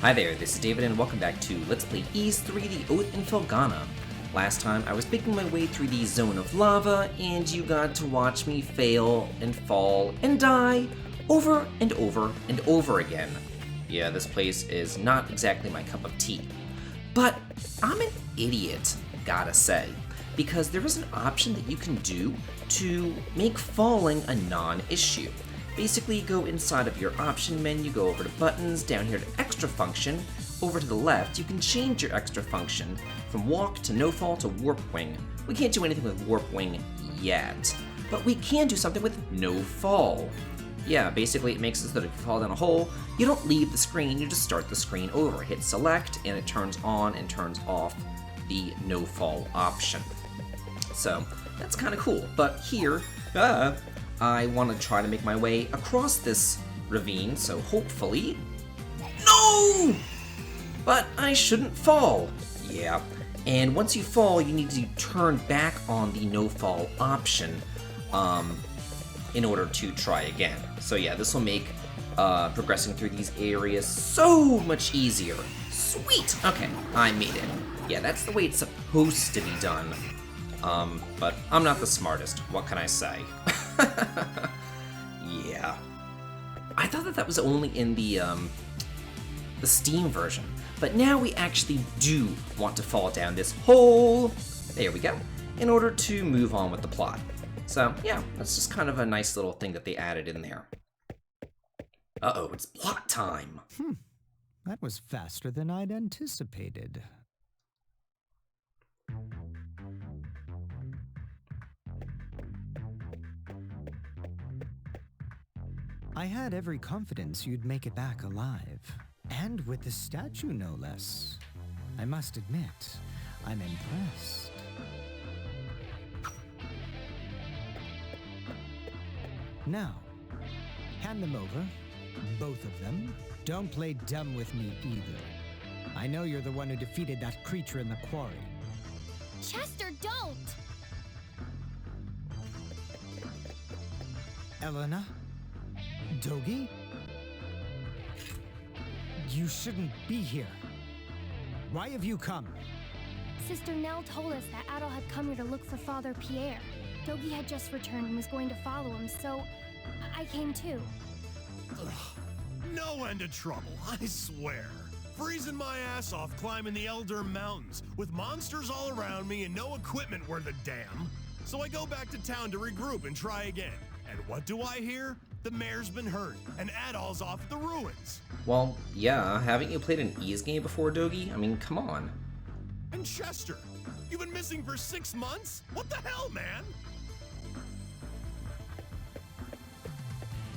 Hi there, this is David and welcome back to Let's Play Ys 3 The Oath in Felghana. Last time I was making my way through the zone of lava and you got to watch me fail and fall and die over and over and over again. Yeah, this place is not exactly my cup of tea. But I'm an idiot, gotta say, because there is an option that you can do to make falling a non-issue. Basically, go inside of your option menu, go over to buttons, down here to extra function, over to the left, you can change your extra function from walk to no fall to warp wing. We can't do anything with warp wing yet, but we can do something with no fall. Yeah, basically it makes it so that if you fall down a hole, you don't leave the screen, you just start the screen over. Hit select and it turns on and turns off the no fall option. So that's kind of cool, but here, I want to try to make my way across this ravine, so hopefully... No! But I shouldn't fall. Yeah, and once you fall, you need to turn back on the no fall option in order to try again. So yeah, this will make progressing through these areas so much easier. Sweet! Okay, I made it. Yeah, that's the way it's supposed to be done. But I'm not the smartest, what can I say? Yeah. I thought that was only in the Steam version, but now we actually do want to fall down this hole, there we go, in order to move on with the plot. So, yeah, that's just kind of a nice little thing that they added in there. Uh-oh, it's plot time! That was faster than I'd anticipated. I had every confidence you'd make it back alive. And with the statue, no less. I must admit, I'm impressed. Now, hand them over. Both of them. Don't play dumb with me either. I know you're the one who defeated that creature in the quarry. Chester, don't! Elena? Dogi? You shouldn't be here. Why have you come? Sister Nell told us that Adol had come here to look for Father Pierre. Dogi had just returned and was going to follow him, so I came too. Ugh, no end of trouble, I swear. Freezing my ass off climbing the Elder Mountains, with monsters all around me and no equipment worth a damn. So I go back to town to regroup and try again. And what do I hear? The mayor's been hurt, and Adol's off at the ruins. Well, yeah, haven't you played an Ys game before, Dogi? I mean, come on. And Chester, you've been missing for 6 months? What the hell, man?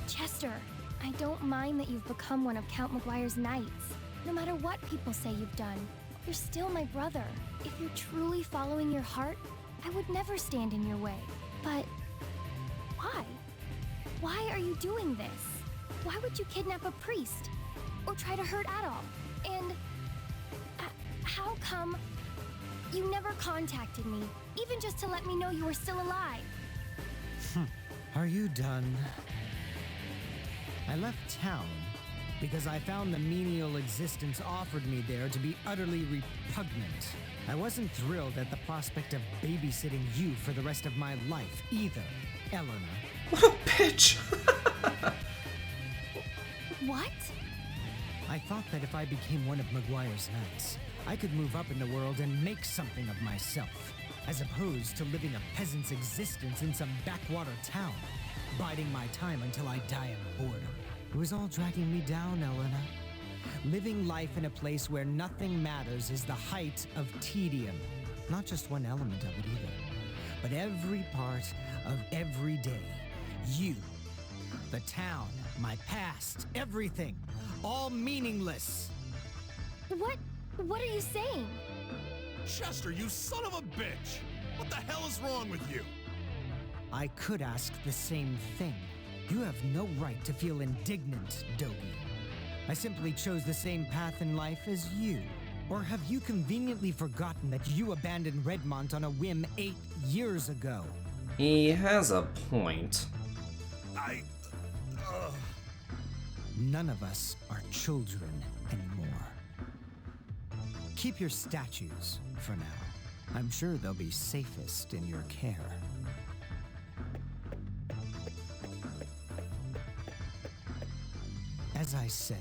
Chester, I don't mind that you've become one of Count McGuire's knights. No matter what people say you've done, you're still my brother. If you're truly following your heart, I would never stand in your way. But why? Why are you doing this? Why would you kidnap a priest? Or try to hurt Adol? And how come you never contacted me, even just to let me know you were still alive? Are you done? I left town because I found the menial existence offered me there to be utterly repugnant. I wasn't thrilled at the prospect of babysitting you for the rest of my life either, Eleanor. What a bitch! What? I thought that if I became one of McGuire's knights, I could move up in the world and make something of myself, as opposed to living a peasant's existence in some backwater town, biding my time until I die of boredom. It was all dragging me down, Elena. Living life in a place where nothing matters is the height of tedium. Not just one element of it either, but every part of every day. You, the town, my past, everything, all meaningless. What are you saying? Chester, you son of a bitch! What the hell is wrong with you? I could ask the same thing. You have no right to feel indignant, Dogi. I simply chose the same path in life as you. Or have you conveniently forgotten that you abandoned Redmont on a whim 8 years ago? He has a point. None of us are children anymore. Keep your statues for now. I'm sure they'll be safest in your care. As I said,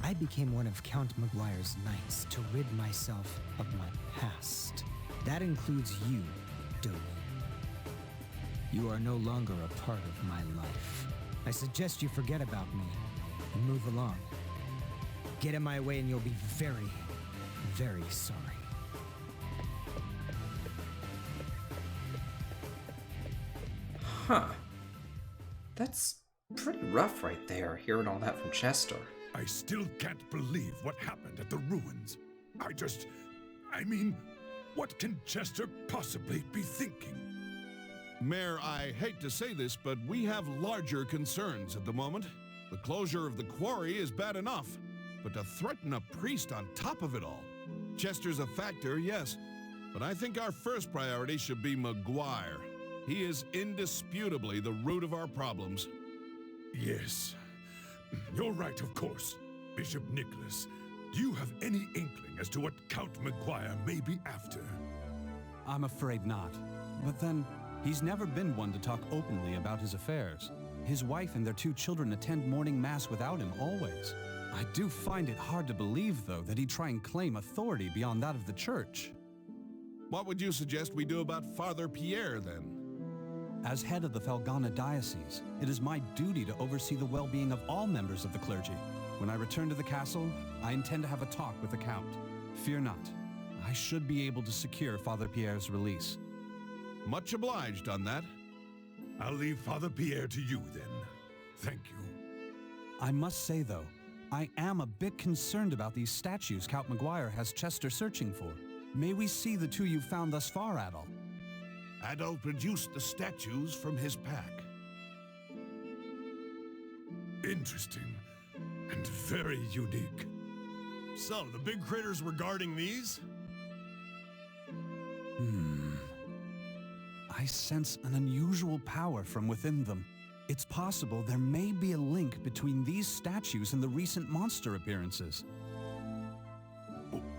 I became one of Count Maguire's knights to rid myself of my past. That includes you, Dewey. You are no longer a part of my life. I suggest you forget about me and move along. Get in my way and you'll be very, very sorry. Huh. That's pretty rough right there, hearing all that from Chester. I still can't believe what happened at the ruins. I mean, what can Chester possibly be thinking? Mayor, I hate to say this, but we have larger concerns at the moment. The closure of the quarry is bad enough, but to threaten a priest on top of it all. Chester's a factor, yes, but I think our first priority should be Maguire. He is indisputably the root of our problems. Yes, you're right, of course. Bishop Nicholas, do you have any inkling as to what Count Maguire may be after? I'm afraid not. But then, he's never been one to talk openly about his affairs. His wife and their 2 children attend morning mass without him always. I do find it hard to believe, though, that he'd try and claim authority beyond that of the church. What would you suggest we do about Father Pierre, then? As head of the Felghana diocese, it is my duty to oversee the well-being of all members of the clergy. When I return to the castle, I intend to have a talk with the Count. Fear not. I should be able to secure Father Pierre's release. Much obliged on that. I'll leave Father Pierre to you, then. Thank you. I must say, though, I am a bit concerned about these statues Count Maguire has Chester searching for. May we see the 2 you've found thus far, Adol? Adol produced the statues from his pack. Interesting, and very unique. So, the big critters were guarding these? I sense an unusual power from within them. It's possible there may be a link between these statues and the recent monster appearances.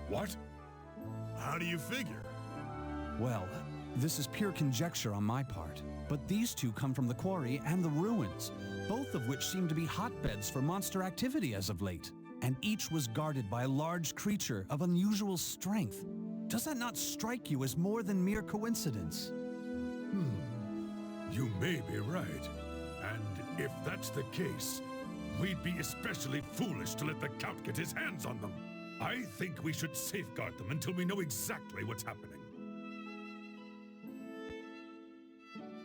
What? How do you figure? Well, this is pure conjecture on my part, but these 2 come from the quarry and the ruins, both of which seem to be hotbeds for monster activity as of late, and each was guarded by a large creature of unusual strength. Does that not strike you as more than mere coincidence? You may be right. And if that's the case, we'd be especially foolish to let the Count get his hands on them. I think we should safeguard them until we know exactly what's happening.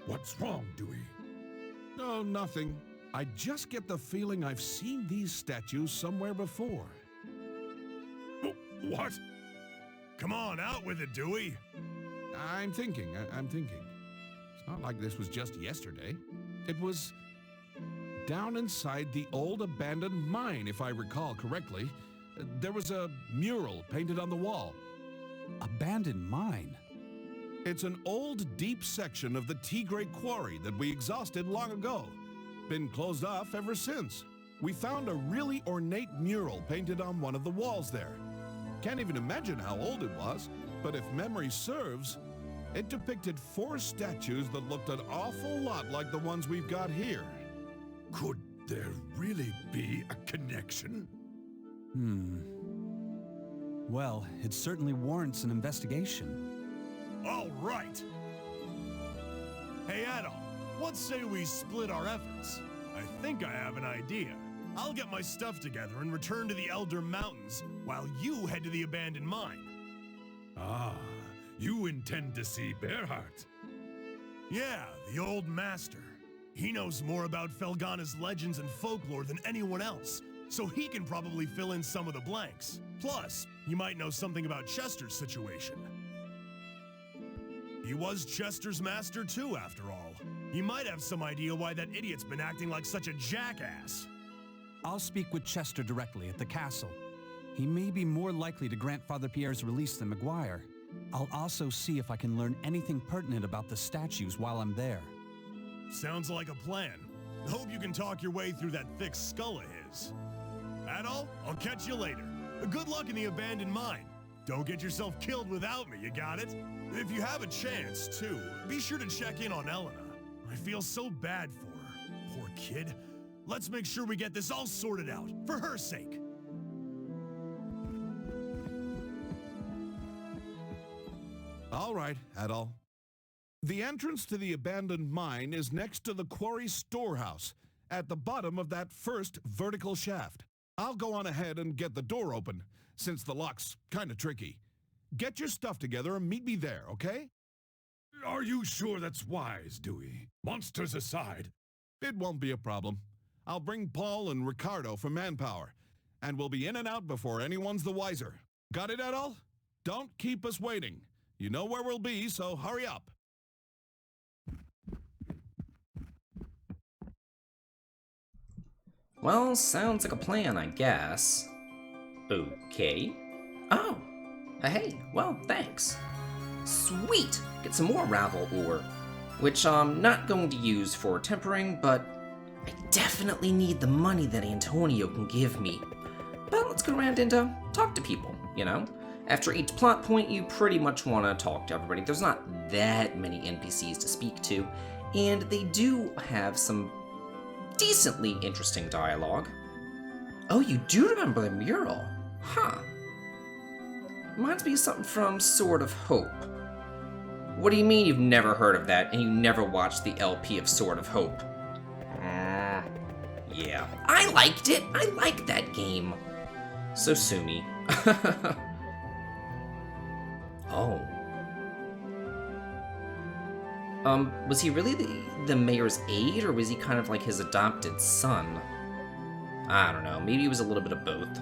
What's wrong, Dewey? No, nothing. I just get the feeling I've seen these statues somewhere before. What? Come on, out with it, Dewey! I'm thinking. It's not like this was just yesterday. It was down inside the old abandoned mine, if I recall correctly. There was a mural painted on the wall. Abandoned mine? It's an old, deep section of the Tigre quarry that we exhausted long ago. Been closed off ever since. We found a really ornate mural painted on one of the walls there. Can't even imagine how old it was, but if memory serves, it depicted 4 statues that looked an awful lot like the ones we've got here. Could there really be a connection? Well, it certainly warrants an investigation. All right! Hey, Adol, let's say we split our efforts. I think I have an idea. I'll get my stuff together and return to the Elder Mountains, while you head to the abandoned mine. Ah, you intend to see Bearheart? Yeah, the old master. He knows more about Felghana's legends and folklore than anyone else, so he can probably fill in some of the blanks. Plus, he might know something about Chester's situation. He was Chester's master too, after all. He might have some idea why that idiot's been acting like such a jackass. I'll speak with Chester directly at the castle. He may be more likely to grant Father Pierre's release than Maguire. I'll also see if I can learn anything pertinent about the statues while I'm there. Sounds like a plan. Hope you can talk your way through that thick skull of his. Adol, I'll catch you later. Good luck in the abandoned mine. Don't get yourself killed without me, you got it? If you have a chance, too, be sure to check in on Elena. I feel so bad for her. Poor kid. Let's make sure we get this all sorted out, for her sake. All right, Adol. The entrance to the abandoned mine is next to the quarry storehouse, at the bottom of that first vertical shaft. I'll go on ahead and get the door open, since the lock's kinda tricky. Get your stuff together and meet me there, okay? Are you sure that's wise, Dewey? Monsters aside. It won't be a problem. I'll bring Paul and Ricardo for manpower, and we'll be in and out before anyone's the wiser. Got it, Adol? Don't keep us waiting. You know where we'll be, so hurry up. Well, sounds like a plan, I guess. Okay. Oh. Hey, well, thanks. Sweet! Get some more Ravel ore, which I'm not going to use for tempering, but I definitely need the money that Antonio can give me. But let's go around and talk to people, you know? After each plot point, you pretty much want to talk to everybody. There's not that many NPCs to speak to, and they do have some decently interesting dialogue. Oh, you do remember the mural? Huh. Reminds me of something from Sword of Hope. What do you mean you've never heard of that and you never watched the LP of Sword of Hope? Yeah. I liked it! I liked that game. So sue me. Oh. Was he really the mayor's aide, or was he kind of like his adopted son? I don't know, maybe he was a little bit of both.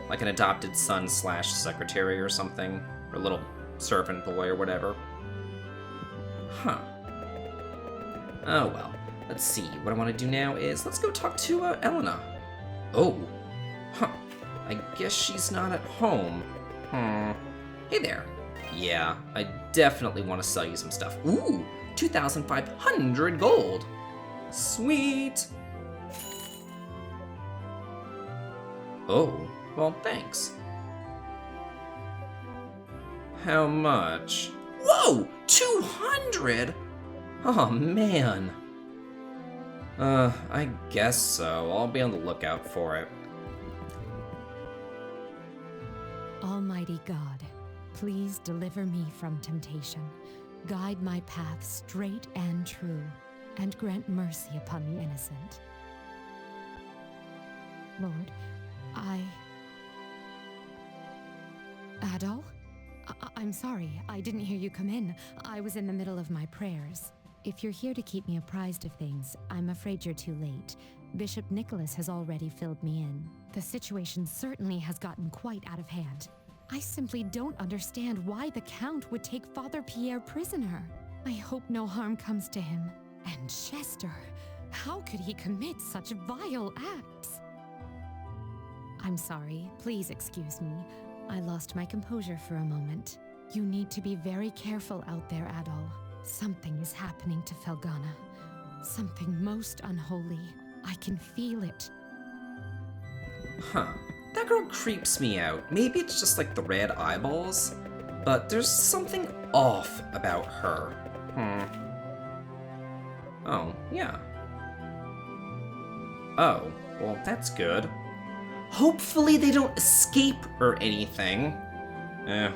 Like an adopted son / secretary or something, or little servant boy or whatever. Huh. Oh well, let's see, what I want to do now is, let's go talk to Elena. Oh. Huh. I guess she's not at home. Hey there. Yeah, I definitely want to sell you some stuff. Ooh, 2,500 gold. Sweet. Oh, well, thanks. How much? Whoa, 200? Oh, man. I guess so. I'll be on the lookout for it. Almighty God, please deliver me from temptation. Guide my path straight and true, and grant mercy upon the innocent. Lord, Adol? I'm sorry, I didn't hear you come in. I was in the middle of my prayers. If you're here to keep me apprised of things, I'm afraid you're too late. Bishop Nicholas has already filled me in. The situation certainly has gotten quite out of hand. I simply don't understand why the Count would take Father Pierre prisoner. I hope no harm comes to him. And Chester, how could he commit such vile acts? I'm sorry, please excuse me. I lost my composure for a moment. You need to be very careful out there, Adol. Something is happening to Felghana. Something most unholy. I can feel it. Huh. That girl creeps me out. Maybe it's just like the red eyeballs, but there's something off about her. Oh, yeah. Oh, well, that's good. Hopefully they don't escape or anything.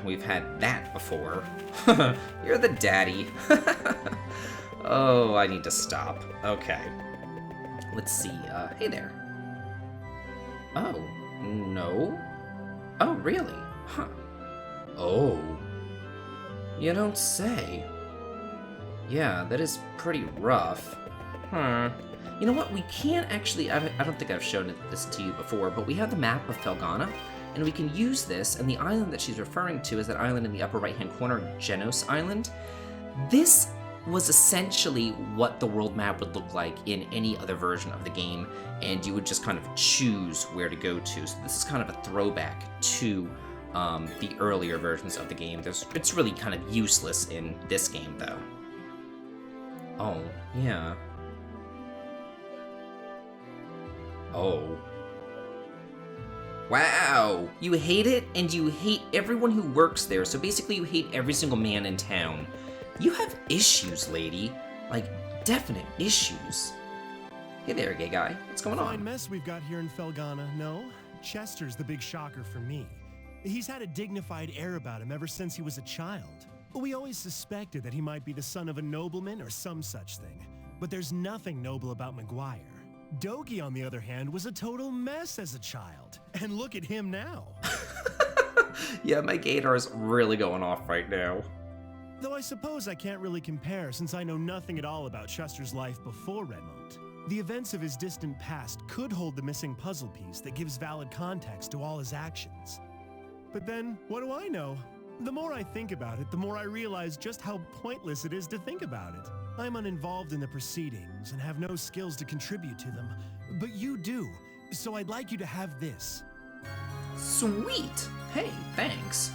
We've had that before. You're the daddy. Oh, I need to stop. Okay. Let's see, hey there. Oh, no? Oh, really? Huh. Oh. You don't say. Yeah, that is pretty rough. You know what, we can't actually, I don't think I've shown this to you before, but we have the map of Felghana, and we can use this, and the island that she's referring to is that island in the upper right-hand corner, Genos Island. This was essentially what the world map would look like in any other version of the game, and you would just kind of choose where to go to. So this is kind of a throwback to the earlier versions of the game. It's really kind of useless in this game, though. Oh, yeah. Wow, you hate it, and you hate everyone who works there, so basically you hate every single man in town. You have issues, lady. Like, definite issues. Hey there, gay guy. What's going Fine on? mess we've got here in Felghana, no? Chester's the big shocker for me. He's had a dignified air about him ever since he was a child. We always suspected that he might be the son of a nobleman or some such thing, but there's nothing noble about McGuire. Dogi, on the other hand, was a total mess as a child. And look at him now. Yeah, my Gaydar is really going off right now. Though I suppose I can't really compare since I know nothing at all about Chester's life before Redmont. The events of his distant past could hold the missing puzzle piece that gives valid context to all his actions. But then, what do I know? The more I think about it, the more I realize just how pointless it is to think about it. I'm uninvolved in the proceedings and have no skills to contribute to them, but you do, so I'd like you to have this. Sweet! Hey, thanks.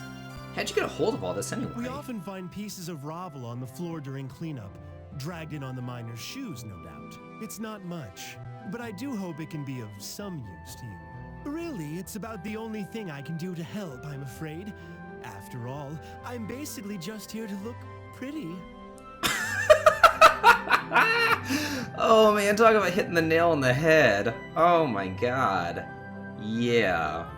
How'd you get a hold of all this anyway? We often find pieces of Ravel on the floor during cleanup, dragged in on the miners' shoes, no doubt. It's not much, but I do hope it can be of some use to you. Really, it's about the only thing I can do to help, I'm afraid. After all, I'm basically just here to look pretty. Oh man, talk about hitting the nail on the head. Oh my god. Yeah.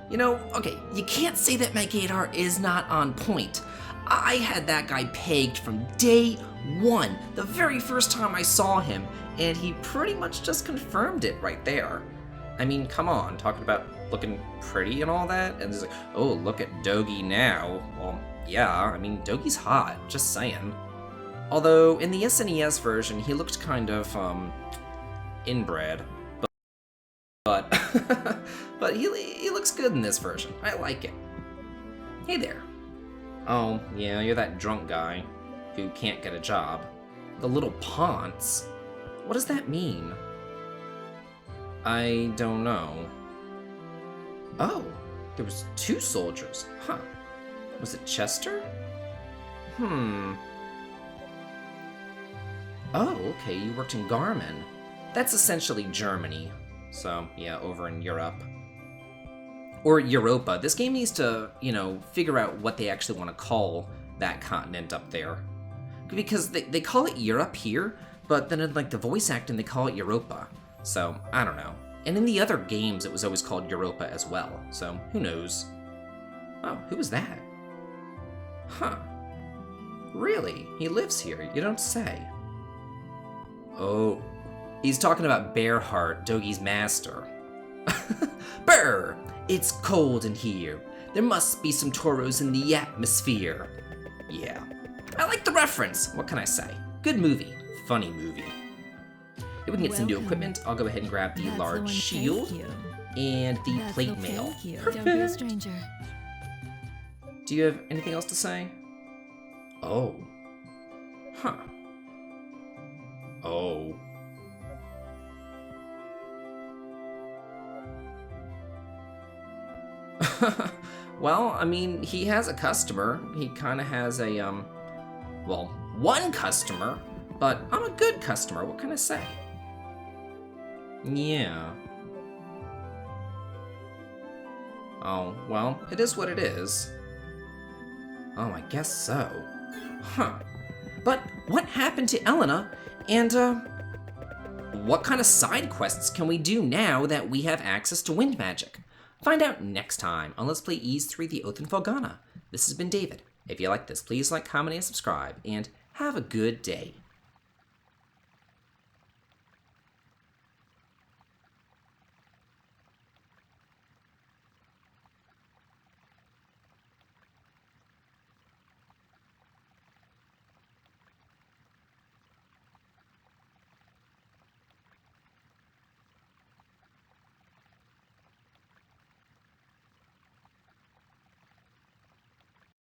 You know, okay, you can't say that my Gaydar is not on point. I had that guy pegged from day one, the very first time I saw him, and he pretty much just confirmed it right there. I mean, come on, talking about looking pretty and all that, and he's like, oh, look at Dogi now. Well, yeah, I mean, Dogi's hot, just saying. Although, in the SNES version, he looked kind of, inbred. But, but he looks good in this version. I like it. Hey there. Oh, yeah, you're that drunk guy who can't get a job. The little Ponce? What does that mean? I don't know. Oh, there was 2 soldiers. Huh. Was it Chester? Oh, okay, you worked in Garmin. That's essentially Germany. So, yeah, over in Europe. Or Europa. This game needs to, you know, figure out what they actually want to call that continent up there. Because they call it Europe here, but then in, like, the voice acting, they call it Europa. So, I don't know. And in the other games, it was always called Europa as well. So, who knows? Oh, who was that? Huh. Really? He lives here, you don't say. Oh. He's talking about Bearheart, Dogi's master. Brr! It's cold in here. There must be some toros in the atmosphere. Yeah. I like the reference. What can I say? Good movie. Funny movie. If we can get some new equipment, I'll go ahead and grab the large shield and the plate mail. Don't be a stranger. Do you have anything else to say? Oh. Huh. Oh. Well, I mean, he has a customer. He kind of has a, well, one customer, but I'm a good customer. What can I say? Yeah. Oh, well, it is what it is. Oh, I guess so. Huh. But what happened to Elena, and, what kind of side quests can we do now that we have access to wind magic? Find out next time on Let's Play Ys 3 The Oath in Felghana. This has been David. If you like this, please like, comment, and subscribe, and have a good day.